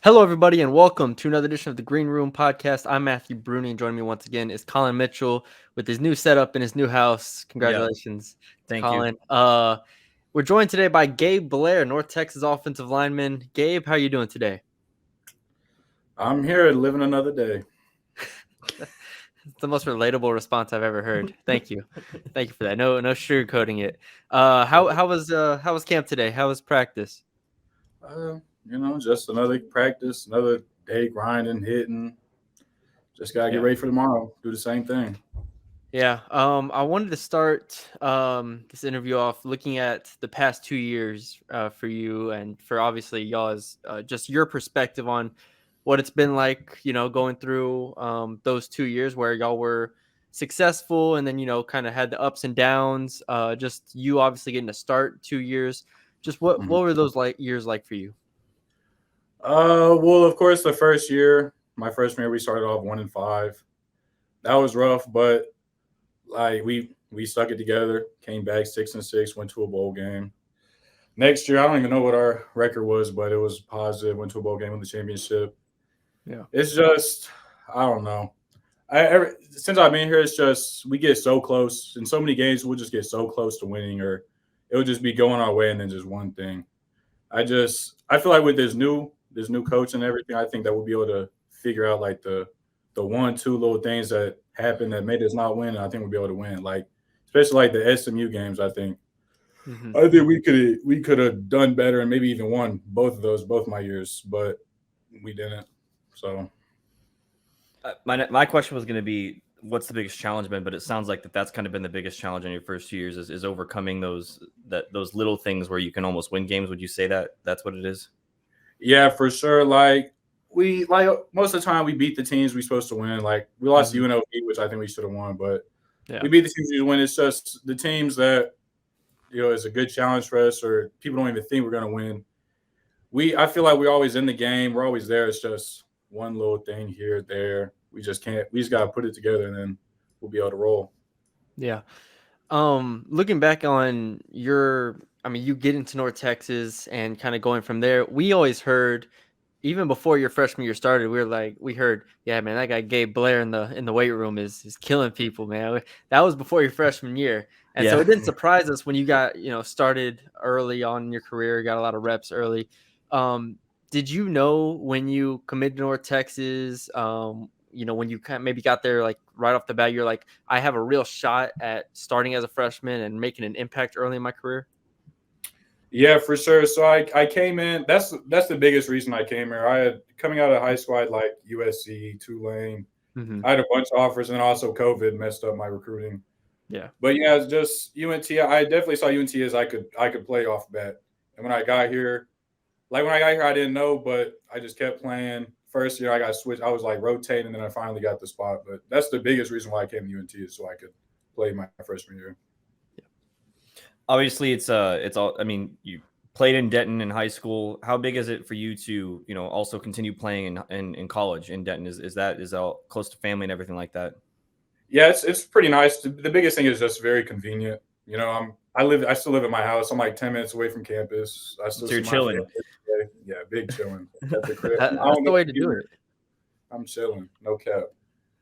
Hello, everybody, and welcome to another edition of the Green Room Podcast. I'm Matthew Brune, and joining me once again is Colin Mitchell with his new setup in his new house. Yeah, Congratulations to thank you. Colin. We're joined today by Gabe Blair, North Texas offensive lineman. Gabe, how are you doing today? I'm here living another day. It's the most relatable response I've ever heard. Thank you, thank you for that. No sugarcoating it. How was camp today? How was practice? Just another practice, another day grinding, hitting. Just gotta get ready for tomorrow. Do the same thing. Yeah. I wanted to start this interview off looking at the past 2 years for you and for obviously y'all's just your perspective on what it's been like, going through those 2 years where y'all were successful and then, kind of had the ups and downs. Just you obviously getting to start 2 years. Just what were those years like for you? Well, of course, the first year, my freshman year, we started off 1-5. That was rough, but like we stuck it together. Came back 6-6. Went to a bowl game. Next year, I don't even know what our record was, but it was positive. Went to a bowl game with the championship. Yeah, it's just I don't know. Since I've been here, it's just we get so close in so many games. We'll just get so close to winning, or it'll just be going our way, and then just one thing. I feel like with this new coach and everything, I think that we'll be able to figure out like the 1-2 little things that happened that made us not win. And I think we'll be able to win, like especially like the SMU games. I think we could have done better and maybe even won both my years, but we didn't. So my question was going to be, what's the biggest challenge been? But it sounds like that's kind of been the biggest challenge in your first 2 years is overcoming those little things where you can almost win games. Would you say that's what it is? Yeah, for sure. Like most of the time we beat the teams we're supposed to win. Like we lost to UNT, which I think we should have won, but we beat the teams we win. It's just the teams that is a good challenge for us, or people don't even think we're gonna win. I feel like we're always in the game. We're always there. It's just one little thing here, there. We just can't. We just gotta put it together, and then we'll be able to roll. Yeah. Looking back on you get into North Texas and kind of going from there, we always heard, even before your freshman year started, we heard, yeah, man, that guy Gabe Blair in the weight room is killing people, man. That was before your freshman year. And so it didn't surprise us when you got, started early on in your career, got a lot of reps early. Did you know when you committed to North Texas, when you kind of maybe got there, like right off the bat, you're like, I have a real shot at starting as a freshman and making an impact early in my career? Yeah, for sure. So I came in. That's the biggest reason I came here. I had coming out of high school, I had like USC, Tulane. I had a bunch of offers, and then also COVID messed up my recruiting. Yeah. But yeah, it's just UNT. I definitely saw UNT as I could play off bat. And when I got here, I didn't know, but I just kept playing. First year I got switched. I was like rotating, and then I finally got the spot. But that's the biggest reason why I came to UNT, is so I could play my freshman year. Obviously, it's all. I mean, you played in Denton in high school. How big is it for you to also continue playing in college in Denton? Is that all close to family and everything like that? Yeah, it's pretty nice. The biggest thing is just very convenient. I still live at my house. I'm like 10 minutes away from campus. So you're chilling. Yeah, big chilling at the crib. That's the way to do it. I'm chilling, no cap.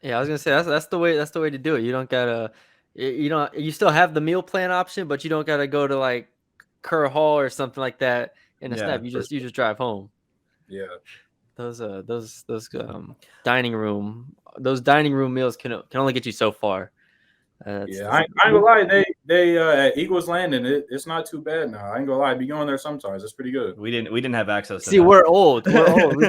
Yeah, I was gonna say that's the way to do it. You don't gotta, you still have the meal plan option, but you don't gotta go to like Kerr Hall or something like that in a snap. You just drive home. Yeah. Those dining room meals can only get you so far. I ain't gonna lie. They at Eagles Landing, it's not too bad now. I ain't gonna lie. I be going there sometimes. It's pretty good. We didn't have access to See, we're old. We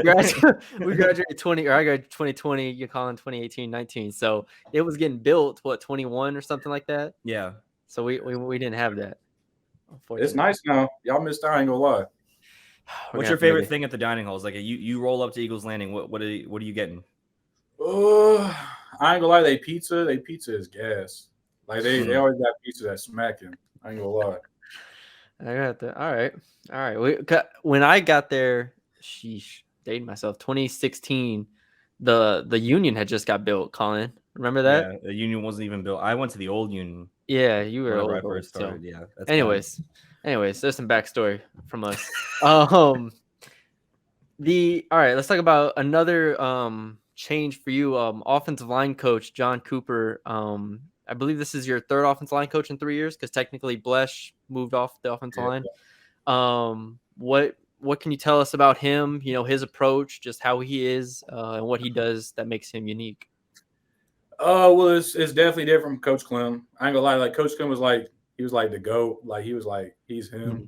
graduated 20, or I graduated 2020, you call in 2018, 19. So it was getting built, 21 or something like that? Yeah. So we didn't have that. It's nice now. Y'all missed out. I ain't gonna lie. What's your favorite thing at the dining halls? Like you roll up to Eagles Landing. What are you getting? I ain't gonna lie. They pizza is gas. Like they always got pizza that's smacking. I ain't gonna lie. I got that. All right. When I got there, dating myself, 2016, the Union had just got built. Colin, remember that? Yeah, the Union wasn't even built. I went to the old Union. Yeah, you were old. I first started. So. Yeah. Anyways, there's some backstory from us. All right, let's talk about another change for you. Offensive line coach John Cooper. I believe this is your third offensive line coach in 3 years because technically Blesh moved off the offensive line. What can you tell us about him? His approach, just how he is, and what he does that makes him unique. Well, it's definitely different from Coach Clem. I ain't gonna lie, like Coach Clem was like the GOAT. Like he was like he's him. Mm-hmm.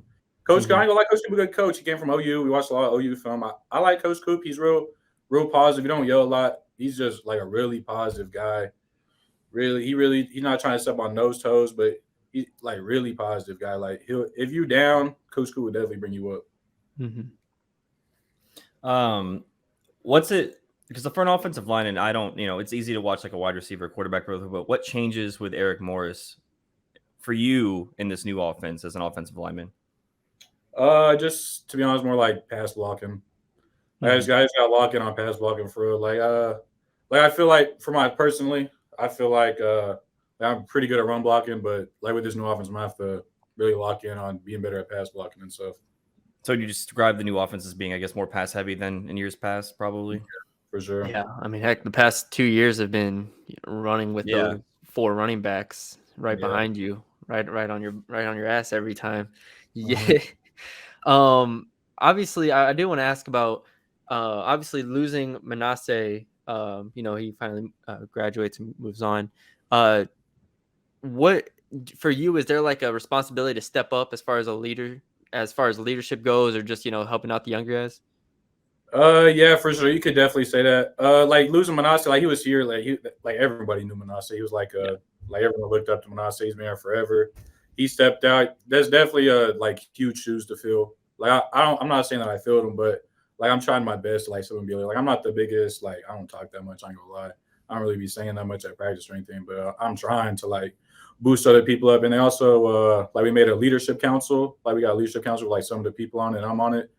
Coach Clem, I ain't gonna lie, Coach Clem a good coach. He came from OU. We watched a lot of OU film. I like Coach Coop. He's real positive. He don't yell a lot. He's just like a really positive guy. He's not trying to step on nose toes, but he's like really positive guy. Like if you down, Coach Coop would definitely bring you up. What's it? Because for an offensive line, and I don't, it's easy to watch like a wide receiver, quarterback, but what changes with Eric Morris for you in this new offense as an offensive lineman? Just to be honest, more like pass blocking. I just got lock in on pass blocking for real. Like I feel like personally, I feel like I'm pretty good at run blocking, but like with this new offense, I'm gonna have to really lock in on being better at pass blocking and stuff. So you describe the new offense as being, I guess, more pass heavy than in years past, probably. Yeah, for sure. Yeah, I mean, heck, the past 2 years have been running with those 4 running backs right behind you, right on your ass every time. Yeah. Obviously, I do want to ask about obviously losing Manasseh. He finally graduates and moves on. What for you, is there like a responsibility to step up as far as leadership goes, or just helping out the younger guys? Yeah, for sure. You could definitely say that. Like losing Manasseh, like he was here, like everybody knew Manasseh. He was like like everyone looked up to Manasseh. He's been here forever. He stepped out. There's definitely like huge shoes to fill. Like I'm not saying that I filled them, but like I'm trying my best to like someone be like I'm not the biggest. Like I don't talk that much. I ain't gonna lie. I don't really be saying that much at practice or anything, but I'm trying to like boost other people up. And they also like we made a leadership council. Like we got a leadership council with like some of the people on it. And I'm on it.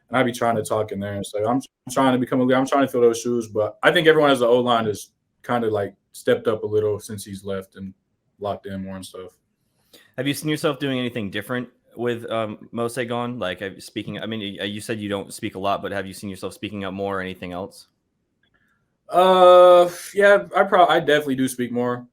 And I be trying to talk in there and say, I'm trying to become a leader. I'm trying to fill those shoes. But I think everyone as the O-line has kind of like stepped up a little since he's left and locked in more and stuff. Have you seen yourself doing anything different with Mose gone? Like speaking, I mean, you said you don't speak a lot, but have you seen yourself speaking up more or anything else? Yeah, I definitely do speak more.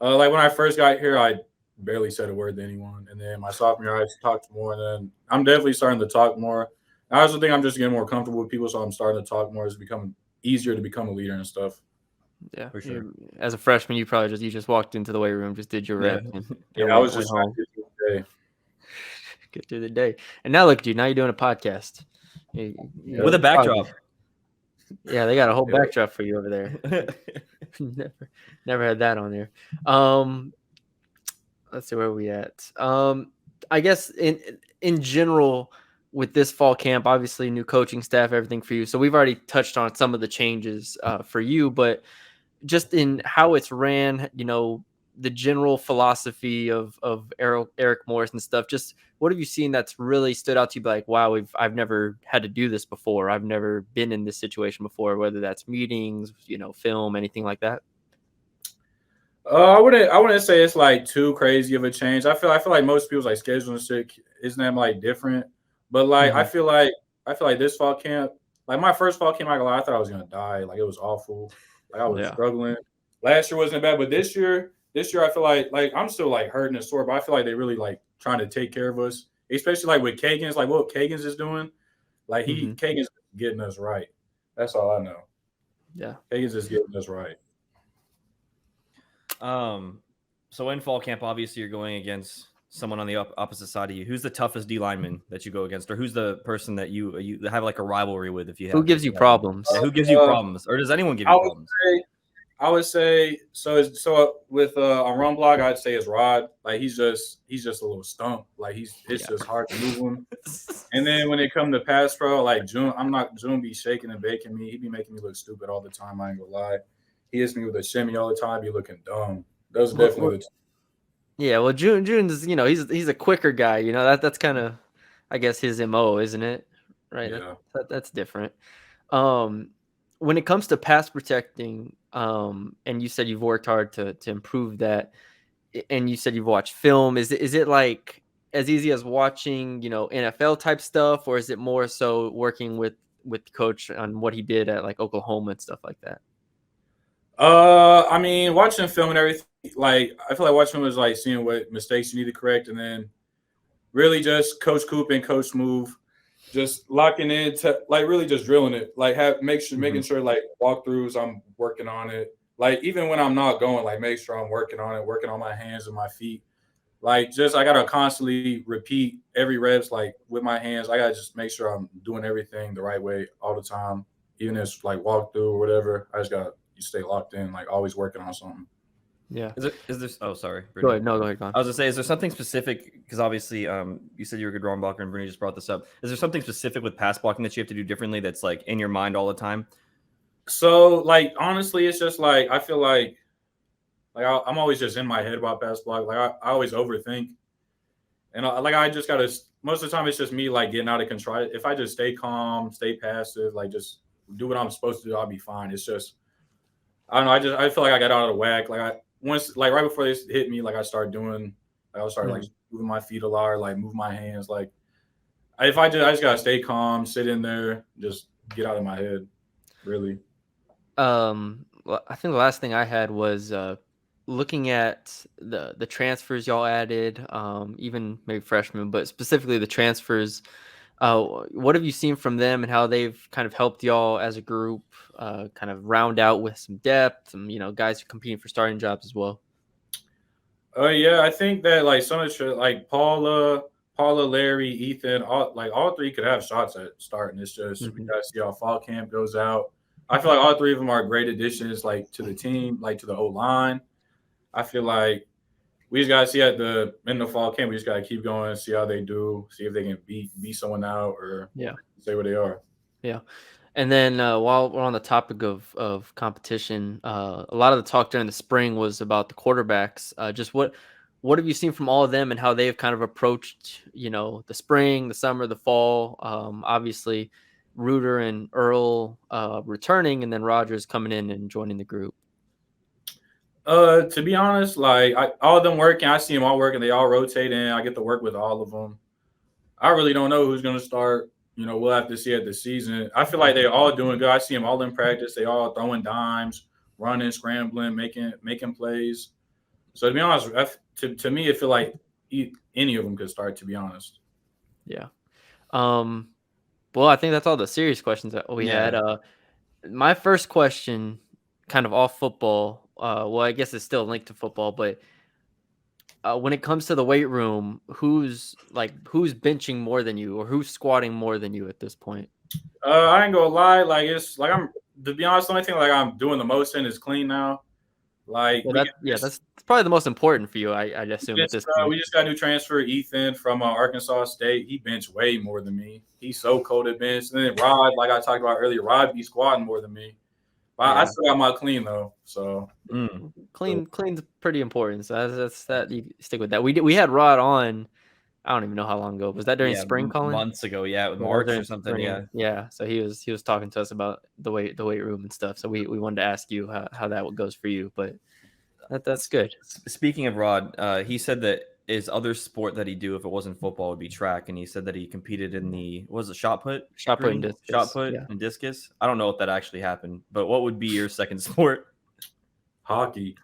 Like when I first got here, I barely said a word to anyone. And then my sophomore year, I talked more. And then I'm definitely starting to talk more. I also think I'm just getting more comfortable with people, so I'm starting to talk more. It's becoming easier to become a leader and stuff. Yeah, for sure. As a freshman, you just walked into the weight room, just did your rep. And I was just home. Get through the day. And now look at you. Now you're doing a podcast with a backdrop. Yeah, they got a whole backdrop for you over there. never had that on there. Let's see where we at. I guess in general, with this fall camp, obviously new coaching staff, everything for you. So we've already touched on some of the changes for you, but just in how it's ran, the general philosophy of Eric Morris and stuff, just what have you seen that's really stood out to you? Like, wow, I've never had to do this before. I've never been in this situation before, whether that's meetings, film, anything like that. I wouldn't say it's like too crazy of a change. I feel like most people's like scheduling shit isn't that like different. But like I feel like this fall camp, like my first fall camp, I thought I was gonna die. Like it was awful. Like I was struggling. Last year wasn't bad, but this year I feel like I'm still like hurting and sore, but I feel like they really like trying to take care of us, especially like with Kagan's, like what Kagan's is doing. Like Kagan's getting us right. That's all I know. Yeah, Kagan's is getting us right. So in fall camp, obviously you're going against someone on the opposite side of you. Who's the toughest D lineman that you go against, or who's the person that you have like a rivalry with? If you have, who gives you problems? Yeah, who gives you problems, or does anyone give you problems? I would say so. With on run block, I'd say it's Rod. Like he's just a little stump. Like it's just hard to move him. And then when it comes to pass pro, like June be shaking and baking me. He be making me look stupid all the time. I ain't gonna lie. He hits me with a shimmy all the time. Be looking dumb. Those are definitely. Yeah, well, June's he's a quicker guy. That's kind of, I guess, his MO, isn't it? Right. Yeah. That's different. When it comes to pass protecting, and you said you've worked hard to improve that, and you said you've watched film. Is it like as easy as watching NFL type stuff, or is it more so working with with coach on what he did at like Oklahoma and stuff like that? I mean, watching film and everything, like I feel like watching film is like seeing what mistakes you need to correct, and then really just Coach Coop and Coach Move, just locking in to like really just drilling it. Like making sure like walkthroughs I'm working on it. Like even when I'm not going, like make sure I'm working on it, working on my hands and my feet. Like just I gotta constantly repeat every reps like with my hands. I gotta just make sure I'm doing everything the right way all the time. Even if it's like walkthrough or whatever. I just gotta stay locked in, like always working on something. Yeah. Is there? Oh, sorry. Go ahead. No, go ahead, Con. I was gonna say, is there something specific? Because obviously, you said you were a good run blocker, and Brune just brought this up. Is there something specific with pass blocking that you have to do differently? That's like in your mind all the time. So like honestly, it's just like I feel like I'm always just in my head about pass block. Like I always overthink, and I just gotta. Most of the time, it's just me like getting out of control. If I just stay calm, stay passive, like just do what I'm supposed to do, I'll be fine. It's just I don't know. I feel like I got out of the whack. Once like right before this hit me, like I started like moving my feet a lot, or like move my hands. Like I just gotta stay calm, sit in there, just get out of my head. Really. Well, I think the last thing I had was looking at the transfers y'all added, even maybe freshmen, but specifically the transfers. What have you seen from them and how they've kind of helped y'all as a group, kind of round out with some depth, some guys competing for starting jobs as well? Yeah, I think that like some of the like Paula, Larry, Ethan, all three could have shots at starting. It's just we gotta see how fall camp goes out. I feel like all three of them are great additions, like to the team, like to the O line. I feel like we just gotta see in the fall camp. We just gotta keep going, see how they do, see if they can beat someone out or say where they are. Yeah. And then while we're on the topic of competition, a lot of the talk during the spring was about the quarterbacks. Just what have you seen from all of them and how they've kind of approached, the spring, the summer, the fall? Obviously, Reuter and Earl returning, and then Rogers coming in and joining the group. To be honest, like all of them working, I see them all working. They all rotate in. I get to work with all of them. I really don't know who's gonna start. We'll have to see at the season. I feel like they're all doing good. I see them all in practice. They all throwing dimes, running, scrambling, making plays. So to be honest, to me, I feel like any of them could start. To be honest. Yeah. Well, I think that's all the serious questions that we had. My first question, kind of off football. Well, I guess it's still linked to football, but when it comes to the weight room, who's benching more than you, or who's squatting more than you at this point? I ain't gonna lie. Like it's like to be honest, the only thing like I'm doing the most in is clean now. Like that's probably the most important for you. I assume at this point. We just got a new transfer, Ethan from Arkansas State. He benched way more than me. He's so cold at bench. And then Rod, like I talked about earlier, Rod be squatting more than me. But I still got my clean though. So clean's pretty important. So that's that. You stick with that. We had Rod on. I don't even know how long ago. Was that during spring, Colin? Months ago, March or something. Spring. Yeah. So he was talking to us about the weight room and stuff. So we wanted to ask you how that goes for you, but that's good. Speaking of Rod, he said that his other sport that he'd do if it wasn't football would be track, and he said that he competed in the shot put and discus. And discus. I don't know if that actually happened, but what would be your second sport? Hockey.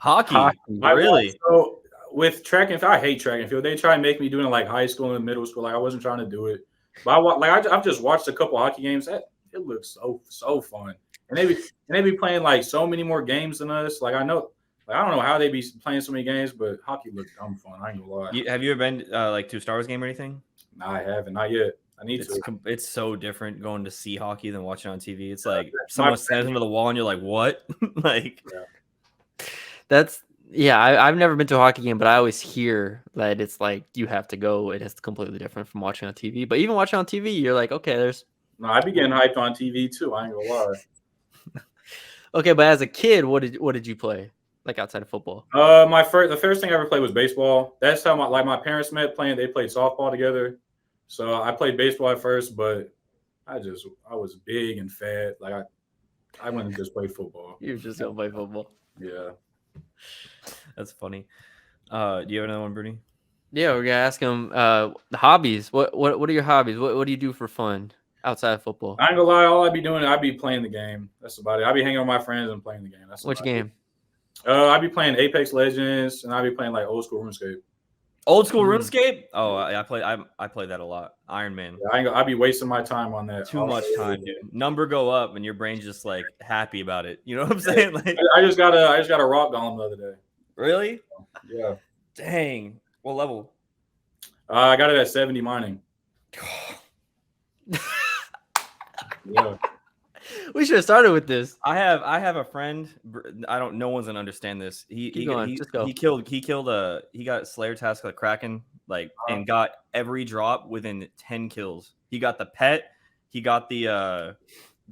Really? So with track and field, I hate track and field. They try and make me do it in like high school and middle school. Like I wasn't trying to do it, but I've just watched a couple hockey games. It looks so fun, and they be playing like so many more games than us. Like I know. Like, I don't know how they be playing so many games, but hockey looks dumb fun. I ain't gonna lie. Have you ever been to a Star Wars game or anything? No, I haven't. Not yet. I need to. It's so different going to see hockey than watching on TV. It's like someone stands into the wall and you're like, what? Like, I've never been to a hockey game, but I always hear that it's like you have to go. It is completely different from watching on TV. But even watching on TV, you're like, okay, No, I be getting hyped on TV too. I ain't gonna lie. Okay, but as a kid, what did you play? Like outside of football? The first thing I ever played was baseball. That's how my parents met playing. They played softball together. So I played baseball at first, but I was big and fat. Like I wouldn't just play football. You're just gonna play football. Yeah. That's funny. Do you have another one, Brune? Yeah, we're gonna ask him the hobbies. What are your hobbies? What do you do for fun? outside of football? I ain't gonna lie, all I be doing, I be playing the game. That's about it. I be hanging with my friends and playing the game. That's Which about it. game? I be playing Apex Legends and I be playing like old school RuneScape. Old school Mm. RuneScape? Oh, I play that a lot. Iron Man. Yeah, I be wasting my time on that. Too much time, dude. Number go up and your brain's just like happy about it. You know what I'm saying? Like, I just got a rock golem the other day. really? Yeah. Dang. What level? I got it at 70 mining. Yeah. We should have started with this. I have a friend. No one's gonna understand this. He got Slayer task like Kraken and got every drop within 10 kills. He got the pet, he got the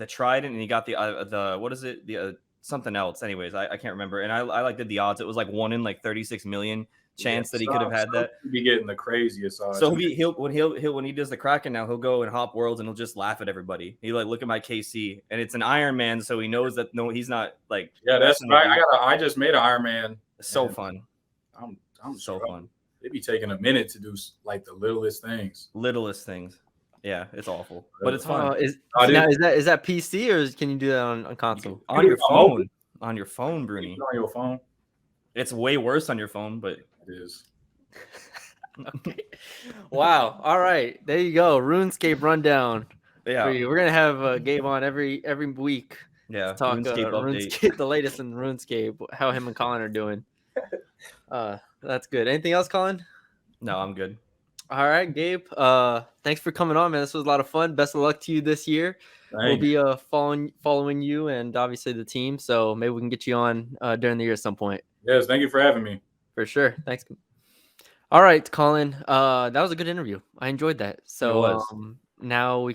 trident, and he got the what is it, the something else. Anyways, I can't remember. And I did the odds. It was like 1 in like 36 million chance that he could have had that. Be getting the craziest odds. So when he does the Kraken now, he'll go and hop worlds and he'll just laugh at everybody. He look at my KC and it's an Iron Man, so he knows that he's not like. Yeah, that's right. I just made an Iron Man. It's so fun. I'm so fun. It'd be taking a minute to do like the littlest things. Yeah, it's awful, but it's fun. Is that PC or can you do that on console? On your phone. On your phone, Brune. On your phone. It's way worse on your phone, but it is. Okay. Wow. All right. There you go. RuneScape rundown. Yeah. We're gonna have Gabe on every week. Yeah. To talk RuneScape, the latest in RuneScape, how him and Colin are doing. That's good. Anything else, Colin? No, I'm good. All right, Gabe. Thanks for coming on, man. This was a lot of fun. Best of luck to you this year. We'll be following you and obviously the team. So maybe we can get you on during the year at some point. Yes, thank you for having me. For sure. Thanks. All right, Colin. That was a good interview. I enjoyed that. So now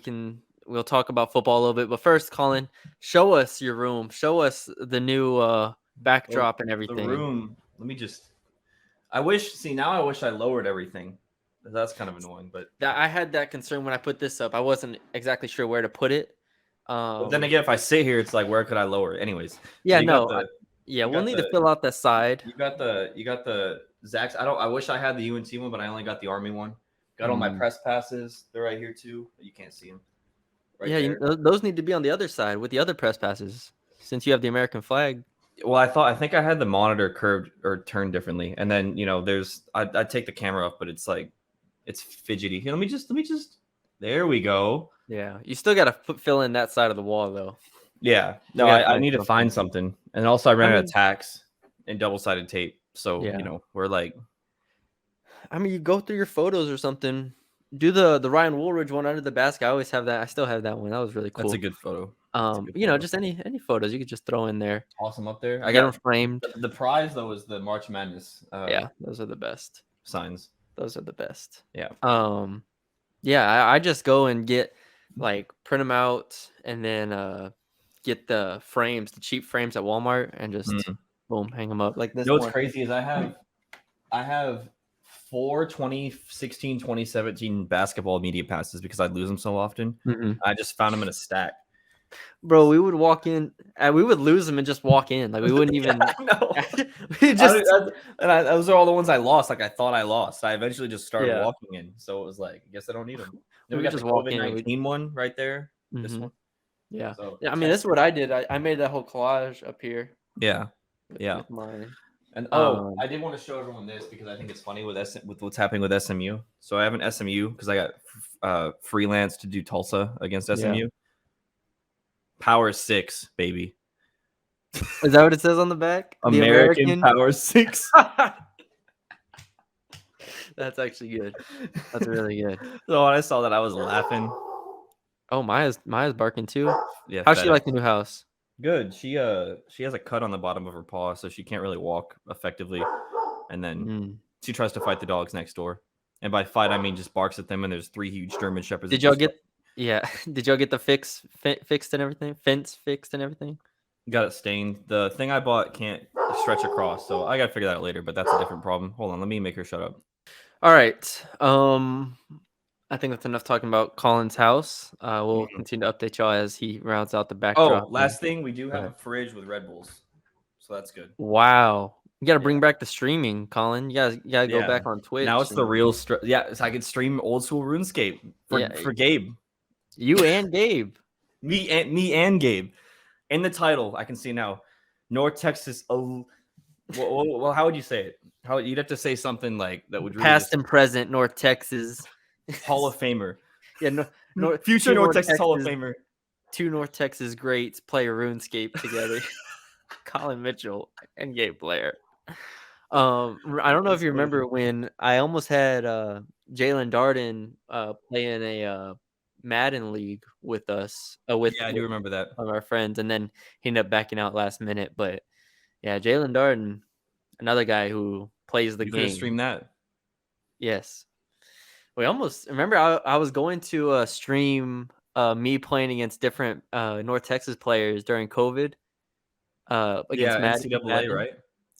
we'll talk about football a little bit. But first, Colin, show us your room. Show us the new backdrop and everything. The room. Let me just. I wish I lowered everything. That's kind of annoying, but I had that concern when I put this up. I wasn't exactly sure where to put it. But then again, if I sit here, it's like, where could I lower it? Anyways. Yeah, we'll need to fill out that side. You got the Zach's. I wish I had the UNT one, but I only got the Army one. Got all my press passes. They're right here too. You can't see them. Right those need to be on the other side with the other press passes. Since you have the American flag. Well, I think I had the monitor curved or turned differently, and then I take the camera off, but it's like it's fidgety. Here, let me just. There we go. Yeah, you still got to fill in that side of the wall though. Yeah, no, I need to find something, and also I ran out of tacks and double-sided tape. So we're like, you go through your photos or something. Do the Ryan Woolridge one under the basket. I always have that. I still have that one. That was really cool. That's a good photo. Just any photos you could just throw in there. Toss them up there. I got them framed. The prize though is the March Madness. Those are the best signs. Those are the best. Yeah. I just go and get print them out and then get the frames, the cheap frames at Walmart, and just boom, hang them up like this. What's crazy is I have 4 2016 2017 basketball media passes because I lose them so often. I just found them in a stack. Bro, we would walk in and we would lose them and just walk in. Like we wouldn't even those are all the ones I lost. Like I thought I lost. I eventually just started walking in. So it was like, I guess I don't need them. Then we got just the COVID-19 one right there. This one. Yeah. So, this is what I did. I made that whole collage up here. Yeah. With mine. And I did want to show everyone this because I think it's funny with what's happening with SMU. So I have an SMU because I got freelance to do Tulsa against SMU. Yeah. Power 6, baby. Is that what it says on the back? American Power 6. That's actually good. That's really good. So when I saw that, I was laughing. Oh, Maya's barking too. Yeah. How's she like the new house? Good. She has a cut on the bottom of her paw, so she can't really walk effectively. And then she tries to fight the dogs next door. And by fight, I mean just barks at them. And there's 3 huge German shepherds. Did y'all get? Yeah. Did y'all get the fixed and everything? Fence fixed and everything? Got it stained. The thing I bought can't stretch across, so I gotta figure that out later. But that's a different problem. Hold on, let me make her shut up. All right. I think that's enough talking about Colin's house. We'll continue to update y'all as he rounds out the backdrop. Oh, last thing, we do have a fridge with Red Bulls, so that's good. Wow. You got to bring back the streaming, Colin. You gotta go back on Twitch. Now it's the real so I can stream old school RuneScape for Gabe. You and Gabe. Me and Gabe. In the title, I can see now. North Texas. Well, how would you say it? How you'd have to say something like that would really Past and present North Texas. Hall of Famer. Yeah, Future North Texas Hall of Famer. Two North Texas greats play RuneScape together. Colin Mitchell and Gabe Blair. I don't know if you remember when I almost had Jalen Darden play in a Madden league with us. Yeah, I do remember that. One of our friends, and then he ended up backing out last minute. But yeah, Jalen Darden, another guy who plays the You could have game. streamed that. Yes. We almost remember I was going to stream me playing against different North Texas players during COVID. Against NCAA, Madden. right?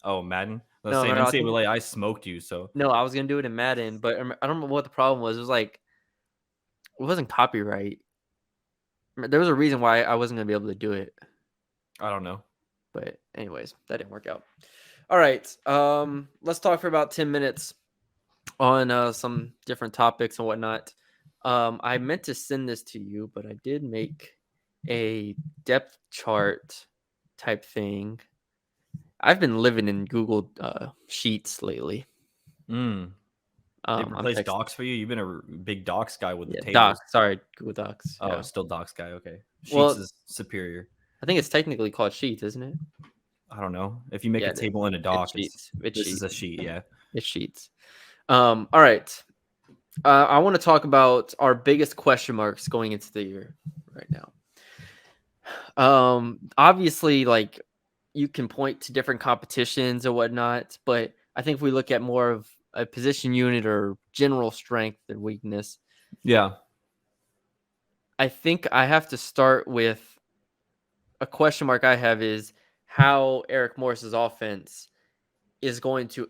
Oh, Madden. I was No, saying no, NCAA, I smoked you. So no, I was gonna do it in Madden, but I don't know what the problem was. It was like it wasn't copyright. There was a reason why I wasn't gonna be able to do it. I don't know. But anyways, that didn't work out. All right, let's talk for about 10 minutes on some different topics and whatnot. I meant to send this to you, but I did make a depth chart type thing. I've been living in Google Sheets lately. They replaced Docs for you? You've been a big Docs guy with the tables. Docs. Sorry, Google Docs. Oh, yeah. Still Docs guy. Okay. Well, Sheets is superior. I think it's technically called Sheets, isn't it? I don't know. If you make a table in a doc, this is a sheet. Yeah. It's Sheets. All right. I want to talk about our biggest question marks going into the year right now. Obviously, like you can point to different competitions or whatnot, but I think if we look at more of a position unit or general strength and weakness, yeah, I think I have to start with a question mark I have is how Eric Morris's offense is going to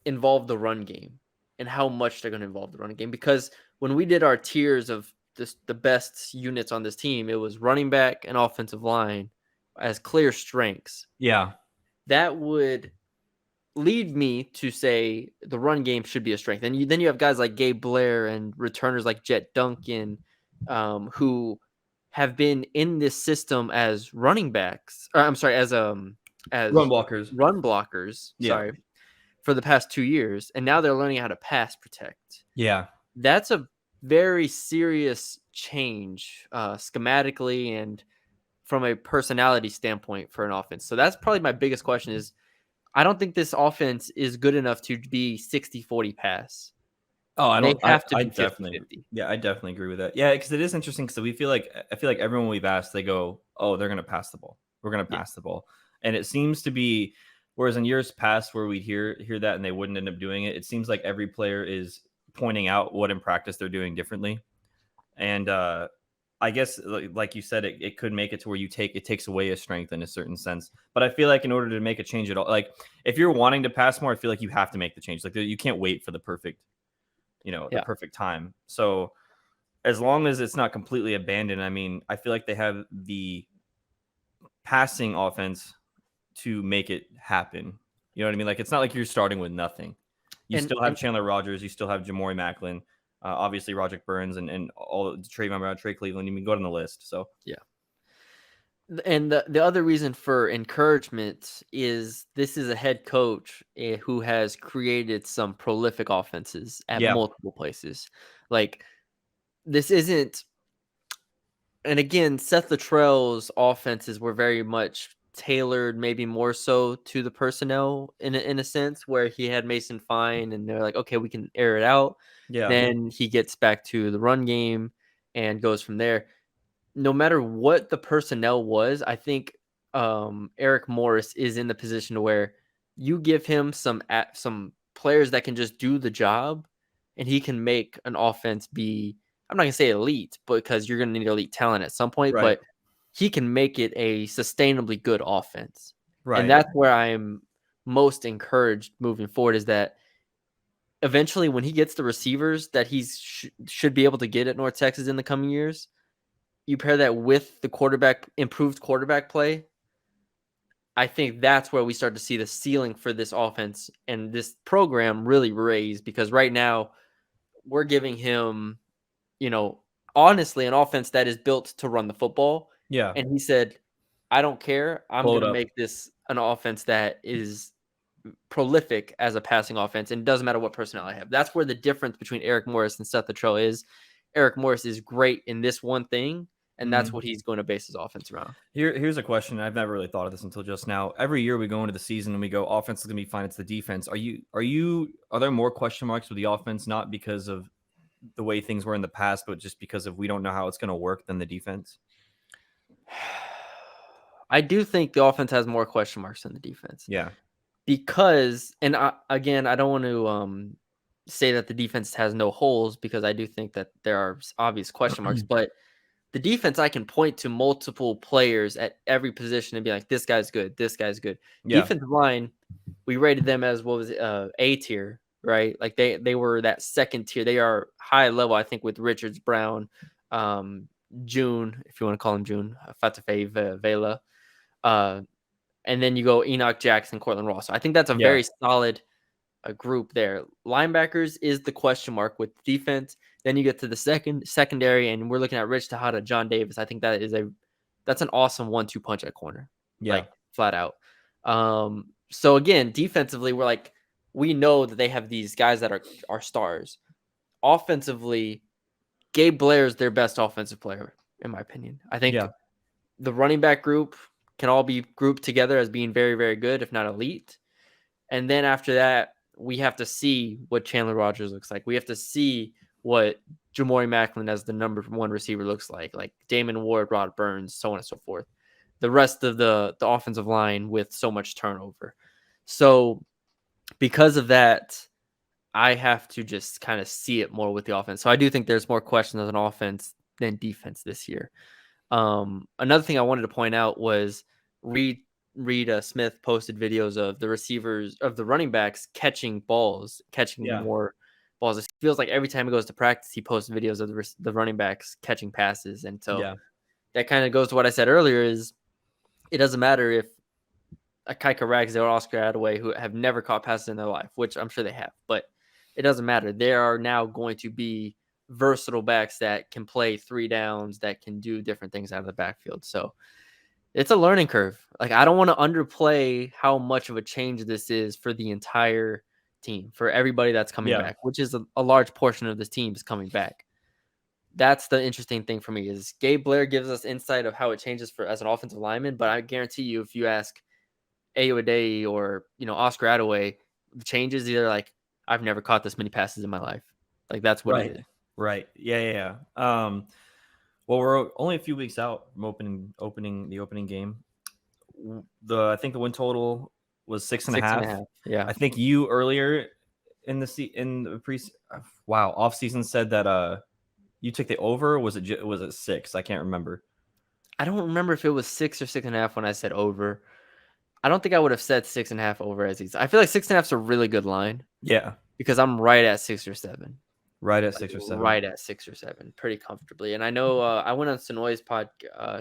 involve the run game and how much they're going to involve the run game. Because when we did our tiers of the best units on this team, it was running back and offensive line as clear strengths. Yeah. That would lead me to say the run game should be a strength. And then you have guys like Gabe Blair and returners like Jet Duncan, who have been in this system as running backs. Or, I'm sorry, as run blockers. Run blockers. Yeah. Sorry, for the past 2 years, and now they're learning how to pass protect. Yeah, that's a very serious change schematically and from a personality standpoint for an offense. So that's probably my biggest question is I don't think this offense is good enough to be 60-40 pass. Oh, I don't. They have to be I definitely. 50-50. Yeah, I definitely agree with that. Yeah, because it is interesting. Because I feel like everyone we've asked, they go, "Oh, they're going to pass the ball. We're going to pass the ball," and it seems to be. Whereas in years past, where we'd hear that and they wouldn't end up doing it, it seems like every player is pointing out what in practice they're doing differently. And I guess, like you said, it could make it to where it takes away a strength in a certain sense. But I feel like in order to make a change at all, like if you're wanting to pass more, I feel like you have to make the change. Like you can't wait for the perfect, the perfect time. So as long as it's not completely abandoned, I mean, I feel like they have the passing offense to make it happen. You know what I mean? Like it's not like you're starting with nothing. You still have Chandler Rogers. You still have Jamori Macklin. Obviously, Roderick Burns and all Trayvon Brown, Trey Cleveland. You can go down the list. So yeah. And the other reason for encouragement is this is a head coach who has created some prolific offenses at multiple places. Like this isn't, and again, Seth Luttrell's offenses were very much tailored, maybe more so to the personnel in a sense, where he had Mason Fine, and they're like, okay, we can air it out. Yeah. Then he gets back to the run game and goes from there. No matter what the personnel was, I think Eric Morris is in the position to where you give him some players that can just do the job, and he can make an offense be, I'm not going to say elite, because you're going to need elite talent at some point, but he can make it a sustainably good offense. Right. And that's where I'm most encouraged moving forward is that eventually when he gets the receivers that he should be able to get at North Texas in the coming years, you pair that with the improved quarterback play, I think that's where we start to see the ceiling for this offense and this program really raise, because right now we're giving him, honestly an offense that is built to run the football. Yeah. And he said, I don't care. I'm Blow going it to up. make this an offense that is prolific as a passing offense. And it doesn't matter what personnel I have. That's where the difference between Eric Morris and Seth Luttrell is. Eric Morris is great in this one thing, and that's what he's going to base his offense around. Here's a question. I've never really thought of this until just now. Every year we go into the season and we go, offense is going to be fine. It's the defense. Are there more question marks with the offense, not because of the way things were in the past, but just because of we don't know how it's going to work than the defense? I do think the offense has more question marks than the defense. Yeah. Because, and again, I don't want to say that the defense has no holes, because I do think that there are obvious question marks, but the defense, I can point to multiple players at every position and be like, this guy's good. This guy's good. Yeah. Defensive line, we rated them as, what was it, A tier, right? Like they were that second tier. They are high level, I think, with Richards, Brown, June, if you want to call him June, Fatafe Vela. And then you go Enoch Jackson, Cortland Ross. So I think that's a very solid group there. Linebackers is the question mark with defense. Then you get to the secondary, and we're looking at Rich Tejada, John Davis. I think that's an awesome 1-2 punch at corner, like flat out. So again, defensively, we know that they have these guys that are stars. Offensively, Gabe Blair is their best offensive player, in my opinion. I think the running back group can all be grouped together as being very, very good, if not elite. And then after that, we have to see what Chandler Rogers looks like. We have to see what Jamori Macklin as the number one receiver looks like Damon Ward, Rod Burns, so on and so forth. The rest of the offensive line with so much turnover. So because of that, I have to just kind of see it more with the offense. So I do think there's more questions on offense than defense this year. Another thing I wanted to point out was Reed Smith posted videos of the receivers, of the running backs catching more balls. It feels like every time he goes to practice, he posts videos of the running backs catching passes. And so that kind of goes to what I said earlier, is it doesn't matter if a Kaika Ragsdale or Oscar Adaway, who have never caught passes in their life, which I'm sure they have, but it doesn't matter. There are now going to be versatile backs that can play 3 downs, that can do different things out of the backfield. So it's a learning curve. I don't want to underplay how much of a change this is for the entire team, for everybody that's coming back, which is a large portion of this team is coming back. That's the interesting thing for me, is Gabe Blair gives us insight of how it changes as an offensive lineman. But I guarantee you, if you ask Ayoade or, Oscar Adaway, the changes either I've never caught this many passes in my life. That's what it is. Right. Yeah. Well, we're only a few weeks out from opening the opening game. I think the win total was 6.5. Yeah. I think you earlier in the off season said that you took the over. Or was it 6? I can't remember. I don't remember if it was 6 or 6.5 when I said over. I don't think I would have said 6.5 over as easy. I feel like 6.5 is a really good line. Yeah. Because I'm right at 6 or 7. Right at 6 or 7. Right at 6 or 7, pretty comfortably. And I know I went on Sonoy's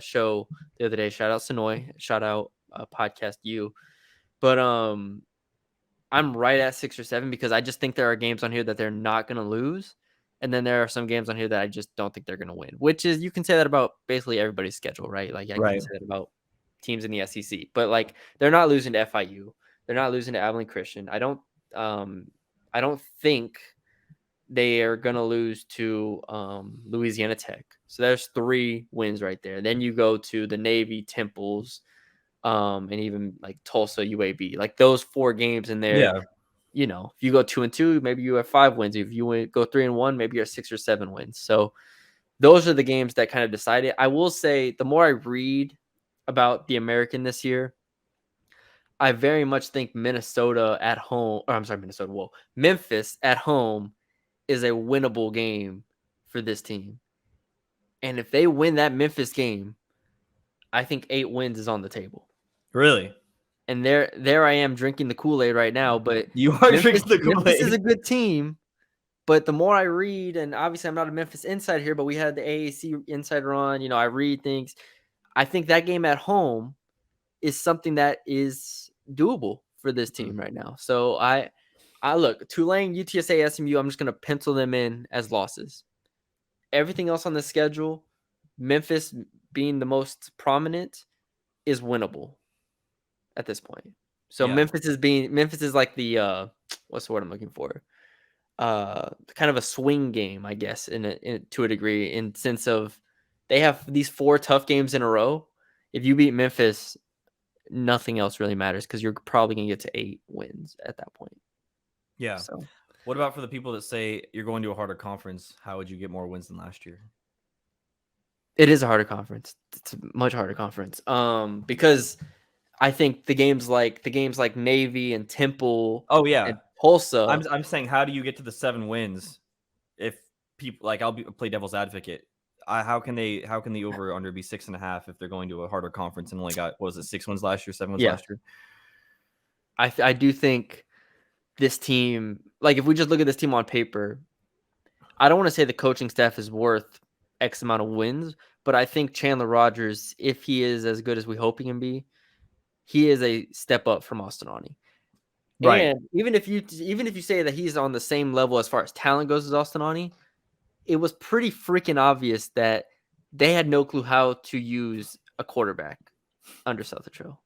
show the other day. Shout out Sonoy. Shout out Podcast U. But I'm right at 6 or 7 because I just think there are games on here that they're not going to lose. And then there are some games on here that I just don't think they're going to win, which is, you can say that about basically everybody's schedule, right? I can say that about teams in the SEC. But they're not losing to FIU. They're not losing to Abilene Christian. I don't think they are going to lose to Louisiana Tech. So there's 3 wins right there. Then you go to the Navy, Temples, and even Tulsa, UAB. Those 4 games in there. Yeah. If you go 2-2, maybe you have 5 wins. If you go 3-1, maybe you're 6 or 7 wins. So those are the games that kind of decide it. I will say, the more I read about the American this year, I very much think Memphis at home is a winnable game for this team. And if they win that Memphis game, I think 8 wins is on the table. Really? And there I am drinking the Kool-Aid right now. But you are drinking the Kool-Aid. Memphis is a good team. But the more I read, and obviously I'm not a Memphis insider here, but we had the AAC insider on, I read things. I think that game at home is something that is doable for this team right now. So I look, Tulane, UTSA, SMU, I'm just going to pencil them in as losses. everything else on the schedule, Memphis being the most prominent, is winnable at this point. So Yeah. Memphis is like the what's the word I'm looking for? Kind of a swing game, I guess, to a degree, in sense of they have these 4 tough games in a row. If you beat Memphis, nothing else really matters because you're probably gonna get to 8 wins at that point. Yeah. So What about for the people that say you're going to a harder conference? How would you get more wins than last year? it is a harder conference. It's a much harder conference. Because I think the games like Navy and Temple Oh yeah, and Tulsa. I'm saying, how do you get to the 7 wins if people like play devil's advocate? How can the over under be 6.5 if they're going to a harder conference and only got, what was it, 6 wins last year, 7 wins last year? I do think this team, like if we just look at this team on paper, I don't want to say the coaching staff is worth X amount of wins, but I think Chandler Rogers, if he is as good as we hope he can be, he is a step up from Austinani. Right. And even if you say that he's on the same level as far as talent goes as Austinani, it was pretty freaking obvious that they had no clue how to use a quarterback under Southertrell.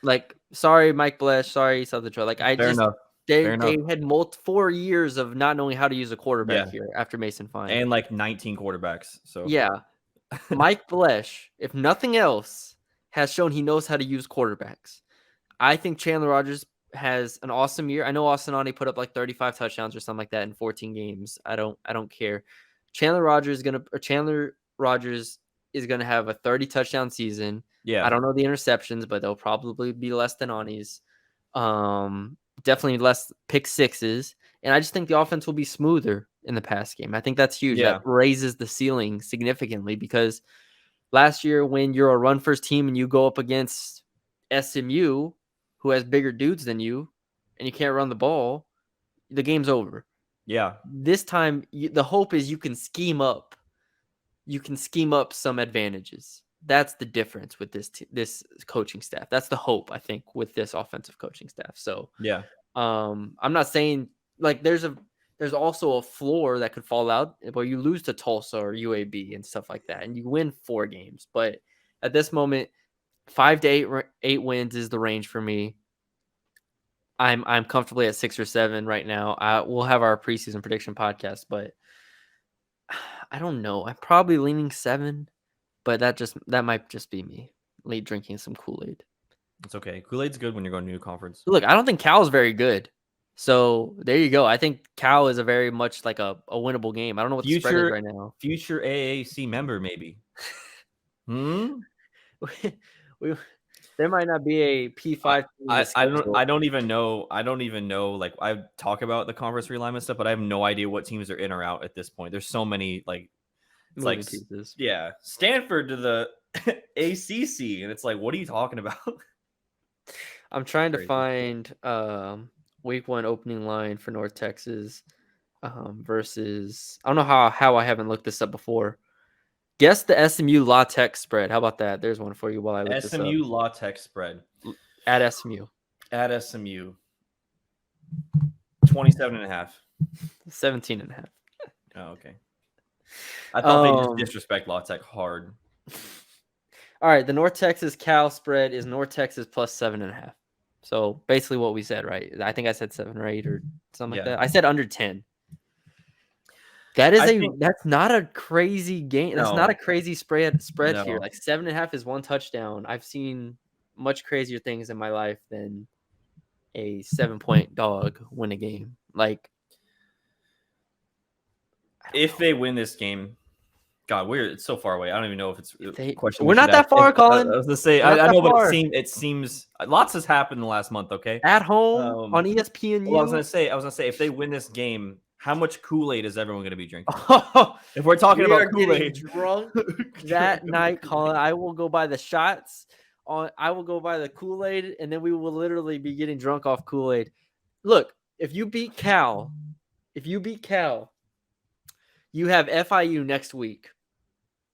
Like, sorry, Mike Blesh, sorry, Southertrell. Like, Fair enough. they had 4 years of not knowing how to use a quarterback here after Mason Fine. And like 19 quarterbacks. So yeah, Mike Blesh, if nothing else, has shown he knows how to use quarterbacks. I think Chandler Rogers has an awesome year. I know Austinani put up like 35 touchdowns or something like that in 14 games. I don't care. Chandler Rogers is gonna have a 30 touchdown season. yeah, I don't know the interceptions, but they'll probably be less than Ani's. Definitely less pick sixes. And I just think the offense will be smoother in the pass game. I think that's huge. Yeah. That raises the ceiling significantly because last year when you're a run first team and you go up against SMU, who has bigger dudes than you, and you can't run the ball, the game's over. yeah, This time, the hope is you can scheme up some advantages. That's the difference with this coaching staff. That's the hope, I think, with this offensive coaching staff. So yeah, I'm not saying like there's also a floor that could fall out where you lose to Tulsa or UAB and stuff like that, and you win 4 games. But at this moment, 5 to 8 wins is the range for me. I'm comfortably at 6 or 7 right now. We'll have our preseason prediction podcast, but I don't know. I'm probably leaning 7, but that might just be me late drinking some Kool-Aid. it's okay. Kool-Aid's good when you're going to a new conference. Look, I don't think Cal's very good. So there you go. I think Cal is a very much like a winnable game. I don't know what the spread is right now. Future AAC member, maybe. There might not be a P5. I don't even know. Like, I talk about the conference realignment stuff, but I have no idea what teams are in or out at this point. There's so many moving pieces. Yeah, Stanford to the ACC, and it's like, what are you talking about? I'm trying to find week 1 opening line for North Texas versus. I don't know how I haven't looked this up before. Guess the SMU La Tech spread. How about that? There's one for you while I look this up. SMU La Tech spread at SMU. 27.5. 17.5. Oh, okay. I thought they just disrespect La Tech hard. All right, the North Texas Cal spread is North Texas plus 7.5. So basically what we said, right? I think I said 7 or 8 or something like that. I said under 10. That's not a crazy game. That's not a crazy spread here. Like 7.5 is 1 touchdown. I've seen much crazier things in my life than a 7-point dog win a game. Like, if they win this game, God, it's so far away. I don't even know if it's a question. We're not that far, Colin. I was gonna say, I know, but it seems lots has happened in the last month. Okay, at home on ESPN. Well, I was gonna say, if they win this game, how much Kool-Aid is everyone gonna be drinking? Oh, if we're talking about Kool-Aid, drunk that night, Colin, I will go buy the shots. I will go buy the Kool-Aid, and then we will literally be getting drunk off Kool-Aid. Look, if you beat Cal, you have FIU next week.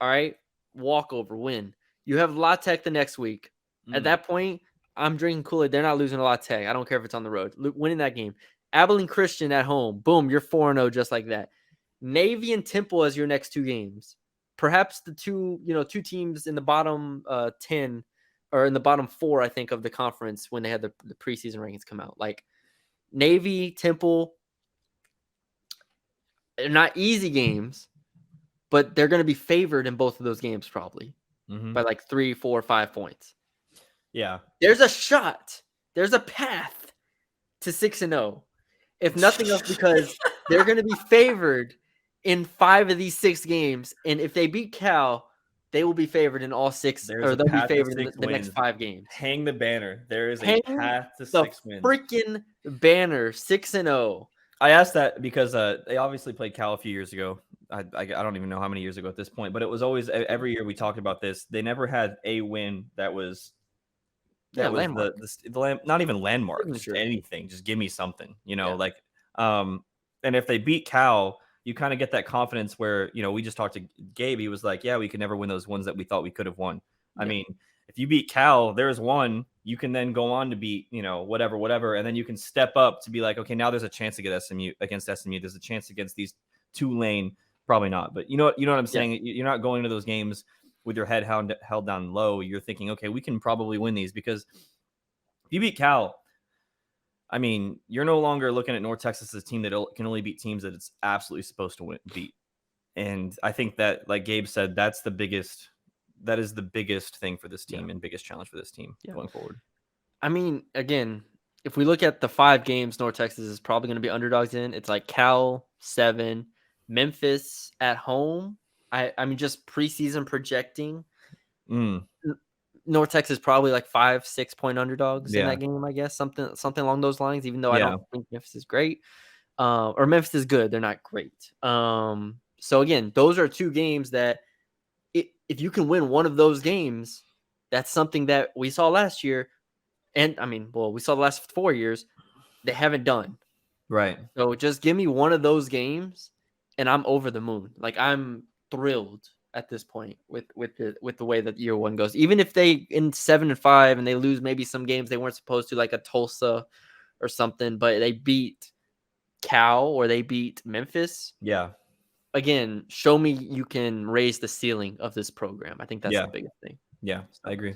All right, walkover win. You have La Tech the next week. At that point, I'm drinking Kool-Aid. They're not losing to La Tech. I don't care if it's on the road. Winning that game. Abilene Christian at home. Boom, you're 4-0 just like that. Navy and Temple as your next 2 games. Perhaps the two teams in the bottom 10 or in the bottom 4, I think, of the conference when they had the preseason rankings come out. Like Navy, Temple, they're not easy games, but they're going to be favored in both of those games probably by like 3, 4, 5 points. Yeah. There's a shot. There's a path to 6-0. If nothing else, because they're going to be favored in 5 of these 6 games. And if they beat Cal, they will be favored in all 6, or they'll be favored in the next 5 games. Hang the banner. There is a path to 6 wins. Freaking banner, 6-0. I asked that because they obviously played Cal a few years ago. I don't even know how many years ago at this point, but it was always every year we talked about this. They never had a win that was landmark. the not even landmark, just anything. Just give me something, and if they beat Cal, you kind of get that confidence where, we just talked to Gabe. He was like, yeah, we could never win those ones that we thought we could have won. Yeah. I mean, if you beat Cal, there's one, you can then go on to beat, whatever. And then you can step up to be like, okay, now there's a chance to get against SMU. There's a chance against these Tulane. Probably not. But you know what I'm saying? Yeah. You're not going to those games with your head held down low. You're thinking, okay, we can probably win these, because if you beat Cal, I mean, you're no longer looking at North Texas as a team that can only beat teams that it's absolutely supposed to beat. And I think that, like Gabe said, that is the biggest thing for this team and biggest challenge for this team going forward. I mean, again, if we look at the 5 games North Texas is probably going to be underdogs in, it's like Cal 7, Memphis at home. I mean, just preseason projecting. North Texas probably like 5-6 point underdogs in that game, I guess, something along those lines. Even though I don't think Memphis is great, or Memphis is good, they're not great. So again, those are 2 games that if you can win one of those games, that's something that we saw last year, and I mean, we saw the last 4 years they haven't done. Right. So just give me one of those games, and I'm over the moon. Like, I'm thrilled at this point with the way that year 1 goes. Even if they in 7-5 and they lose maybe some games they weren't supposed to, like a Tulsa or something, but they beat Cal or they beat Memphis. Yeah. Again, show me you can raise the ceiling of this program. I think that's the biggest thing. Yeah, I agree.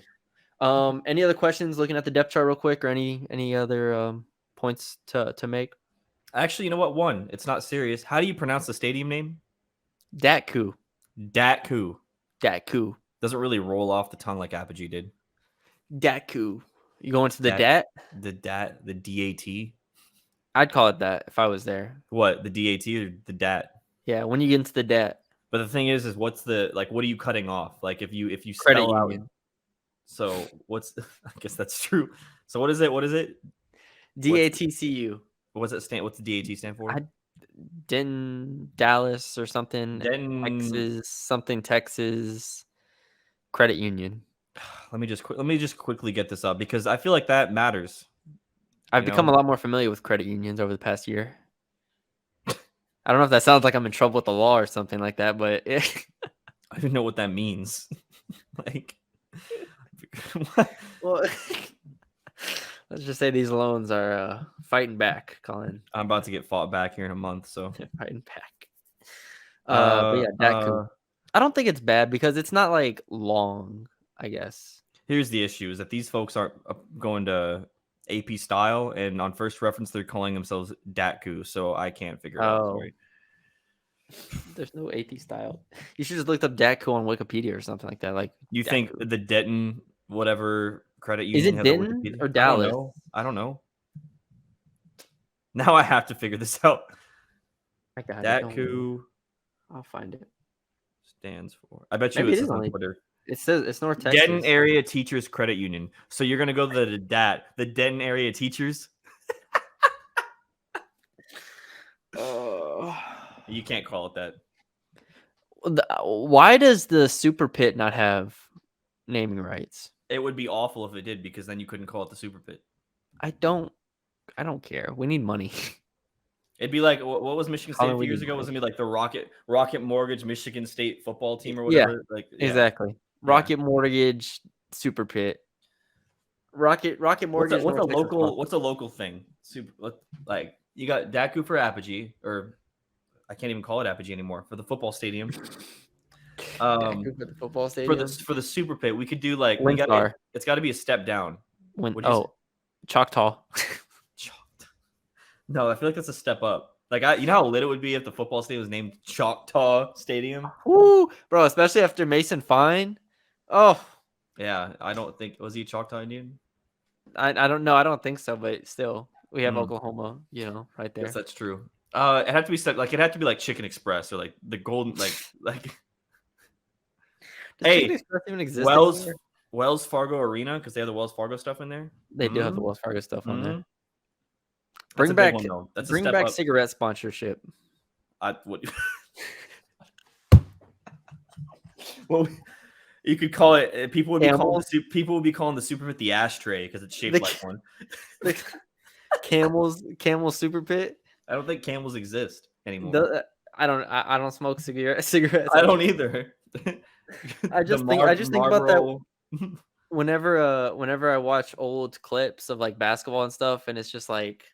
Any other questions looking at the depth chart real quick, or any other points to make? Actually, you know what? One, it's not serious. How do you pronounce the stadium name? Datku. Doesn't really roll off the tongue like Apogee did. Datku. You going to the DAT? The DAT? I'd call it that if I was there. What, the DAT or the DAT? Yeah, when you get into the DAT. But the thing is what's the, like, what are you cutting off? Like, if you credit spell union. Out, so what's I guess that's true. So what is it? DATCU. What's the DAT stand for? Denton, Dallas or something. Texas Credit Union. Let me just quickly get this up, because I feel like that matters. I've become a lot more familiar with credit unions over the past year. I don't know if that sounds like I'm in trouble with the law or something like that, but I don't know what that means. Like, well, let's just say these loans are fighting back, Colin. I'm about to get fought back here in a month, so fighting back. But yeah, Datku. I don't think it's bad because it's not like long, I guess. Here's the issue: is that these folks aren't going to AP style, and on first reference they're calling themselves Datku, so I can't figure it out. Sorry. There's no AP style. You should just look up Datku on Wikipedia or something like that. Like, you think the Denton whatever credit union is it Denton or Dallas? I don't know. Now I have to figure this out. Datku. I'll find it. Stands for. I bet you it's on Twitter. It says it's North Texas. Denton Area Teachers Credit Union. So you're gonna go to the Denton Area Teachers. You can't call it that. Why does the Super Pit not have naming rights? It would be awful if it did, because then you couldn't call it the Super Pit. I don't care. We need money. It'd be like, what was Michigan State a few years ago? Was it like the Rocket Mortgage Michigan State football team or whatever? Exactly. Rocket Mortgage Super Pit. Rocket Mortgage. What's a local thing? Like, you got Datku for Apogee, or I can't even call it Apogee anymore for the football stadium. For the football stadium. For the super pit, we could do like Windstar. It's got to be a step down. Choctaw. No, I feel like that's a step up. Like you know how lit it would be if the football stadium was named Choctaw Stadium. Woo, bro! Especially after Mason Fine. Oh, yeah. I don't think was he a Choctaw Indian. I don't know. I don't think so, but still, we have Oklahoma. Right there. Yes, that's true. It had to be it had to be like Chicken Express or like the Golden like. Does Chicken Express even exist? Wells Fargo Arena because they have the Wells Fargo stuff in there. They do have the Wells Fargo stuff on there. Bring back cigarette sponsorship. Well, you could call it. People would be calling the Super Pit the ashtray because it's shaped like one. Camel's Super Pit. I don't think Camels exist anymore. I don't smoke cigarettes. I don't either. I just think about that whenever I watch old clips of like basketball and stuff, and it's just like,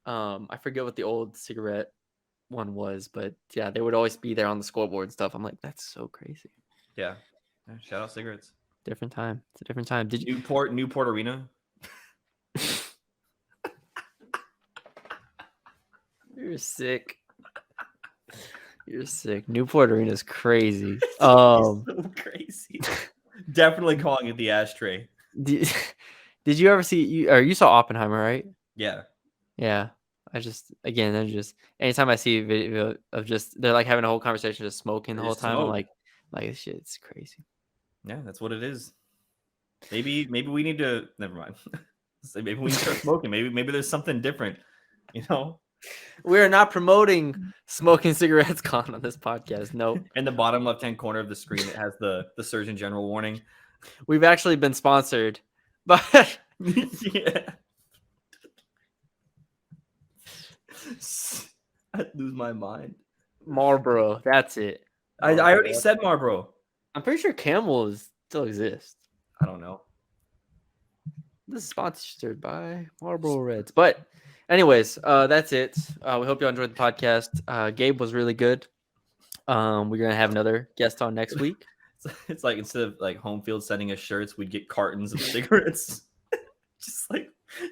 I forget what the old cigarette one was, but yeah, they would always be there on the scoreboard and stuff. I'm like, that's so crazy. Yeah. Shout out cigarettes. Different time. It's a different time. Did you Newport Arena? You're sick. You're sick. Newport Arena is crazy. So crazy. Definitely calling it the ashtray. Did you ever see you saw Oppenheimer, right? Yeah. Yeah. Anytime I see a video of they're like having a whole conversation just smoking the whole time, I'm like this shit, it's crazy. Yeah, that's what it is. Maybe we need to never mind. Maybe we need to start smoking. Maybe there's something different, We are not promoting smoking cigarettes on this podcast. No. In the bottom left-hand corner of the screen, it has the Surgeon General warning. We've actually been sponsored by yeah. I lose my mind. Marlboro. That's it. I already said Marlboro. I'm pretty sure Camels still exist. I don't know. This is sponsored by Marlboro Reds. But anyways, that's it. We hope you enjoyed the podcast. Gabe was really good. We're gonna have another guest on next week. It's like instead of like home field sending us shirts, we'd get cartons of cigarettes. Just like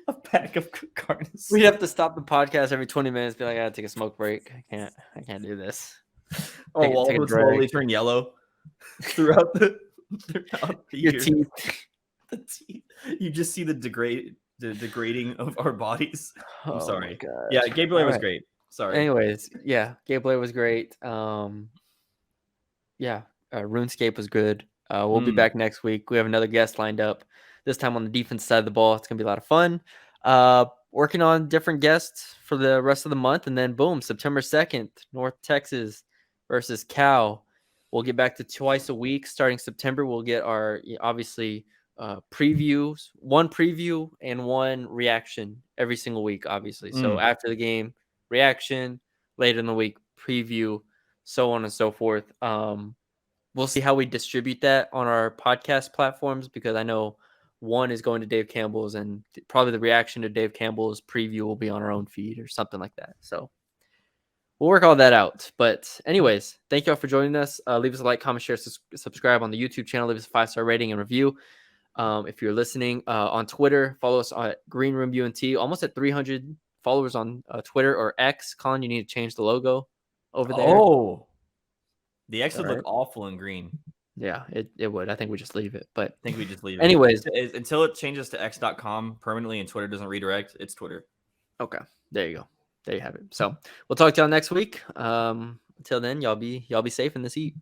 a pack of cartons. We'd have to stop the podcast every 20 minutes, be like, I gotta take a smoke break. I can't do this. Walls would slowly turn yellow throughout the your years. teeth. The teeth. You just see the degrading of our bodies. I'm sorry. Yeah, Gabe Blair was great. Sorry. Anyways, yeah, Gabe Blair was great. RuneScape was good. We'll be back next week. We have another guest lined up. This time on the defense side of the ball. It's gonna be a lot of fun. Working on different guests for the rest of the month, and then boom, September 2nd, North Texas versus Cal. We'll get back to twice a week starting September. We'll get our obviously previews, one preview and one reaction every single week, obviously. So after the game, reaction, later in the week, preview, so on and so forth. We'll see how we distribute that on our podcast platforms, because I know one is going to Dave Campbell's, and probably the reaction to Dave Campbell's preview will be on our own feed or something like that. So we'll work all that out. But anyways, thank you all for joining us. Leave us a like, comment, share, subscribe on the YouTube channel. Leave us a 5-star rating and review. If you're listening on Twitter, follow us at Green Room UNT. Almost at 300 followers on Twitter or X. Colin, you need to change the logo over there. Oh, the X would look awful in green. Yeah, it would. I think we just leave it. But I think we just leave it. Anyways, until it changes to x.com permanently and Twitter doesn't redirect, it's Twitter. Okay, there you go. There you have it. So we'll talk to y'all next week. Until then, y'all be safe in this heat.